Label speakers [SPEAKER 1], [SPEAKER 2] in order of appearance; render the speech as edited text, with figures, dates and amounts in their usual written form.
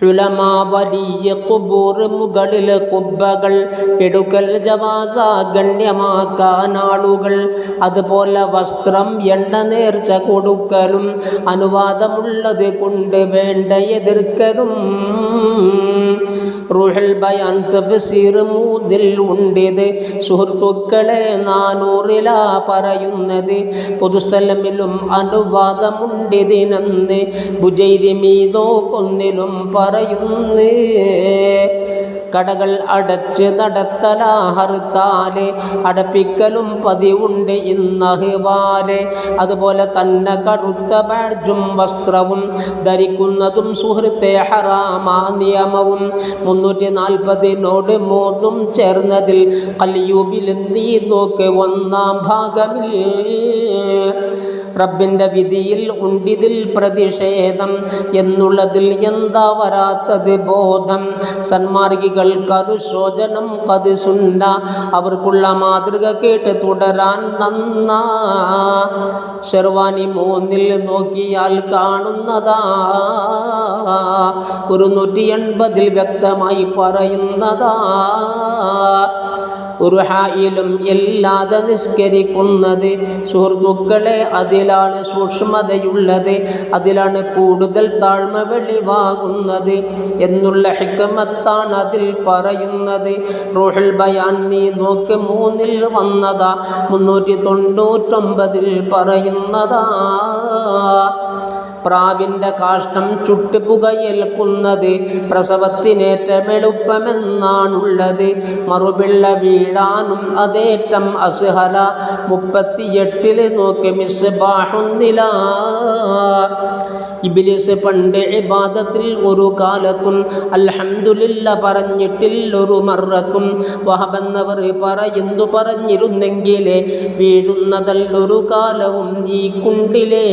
[SPEAKER 1] ഉലമാ വലിയ ഖുബൂർ മുകളിൽ കുബ്ബകൾ എടുക്കൽ ജവാസ ഗണ്യമാക്കാൻ ആളുകൾ. അതുപോലെ വസ്ത്രം എണ്ണ നേർച്ച കൊടുക്കലും അനുവാദമുള്ളത് കൊണ്ട് വേണ്ട എതിർക്കലും. റൂഹുൽ ബയാൻ തഫ്സീർ 3 ഉണ്ടിത്. സുഹൃത്തുക്കളെ 400 പറയുന്നത്. പൊതുസ്ഥലമിലും അനുവാദമുണ്ടിതിനെന്ന് ബുജൈരി മീതോ കൊന്നിലും പറയുന്നേ. കടകൾ അടച്ച് നടത്തല ഹർത്താല്, അടപ്പിക്കലും പതിവുണ്ട് ഇന്നഹ്വാല്. അതുപോലെ തന്നെ കറുത്ത ബാഡ്ജും വസ്ത്രവും ധരിക്കുന്നതും സുഹൃത്തെ ഹറാമാ നിയമവും. 340 3 ചേർന്നതിൽ കലിയുബിൽ നീ നോക്ക് 1-ാം ഭാഗമിൽ. റബ്ബിൻ്റെ വിധിയിൽ ഉണ്ടിതിൽ പ്രതിഷേധം എന്നുള്ളതിൽ എന്താ വരാത്തത് ബോധം. സന്മാർഗികൾക്കനുശോചനം കത് സുന്ന, അവർക്കുള്ള മാതൃക കേട്ട് തുടരാൻ നന്നാ. ഷെർവാനി 3 നോക്കിയാൽ കാണുന്നതാ. 180 വ്യക്തമായി പറയുന്നതാ. ഒരു ഹായിലും ഇല്ലാതെ നിസ്കരിക്കുന്നത്. സുഹൃത്തുക്കളെ അതിലാണ് സൂക്ഷ്മതയുള്ളത്, അതിലാണ് കൂടുതൽ താഴ്മ വെളിവാകുന്നത് എന്നുള്ള ഹിക്മത്താണ് അതിൽ പറയുന്നത്. റൂഹുൽ ബയാൻ നീ നോക്ക് 3 വന്നതാ, 399 പറയുന്നതാ. പ്രാവിൻ്റെ കാഷ്ടം ചുട്ട് പുകയേൽക്കുന്നത് പ്രസവത്തിനേറ്റം എളുപ്പമെന്നാണുള്ളത്. മറുപിള്ള വീഴാനും അതേറ്റം അസ്ഹല. 38 നോക്ക് മിസ്ബാഹുന്നില. ഇബ്ലീസ് പണ്ട് ഇബാദത്തിൽ ഒരു കാലത്തും അൽഹംദുലില്ല പറഞ്ഞിട്ടില്ലൊരു മറത്തും. വഹബെന്നവർ പറഞ്ഞിരുന്നെങ്കിലേ വീഴുന്നതല്ലൊരു കാലവും ഈ കുണ്ടിലേ.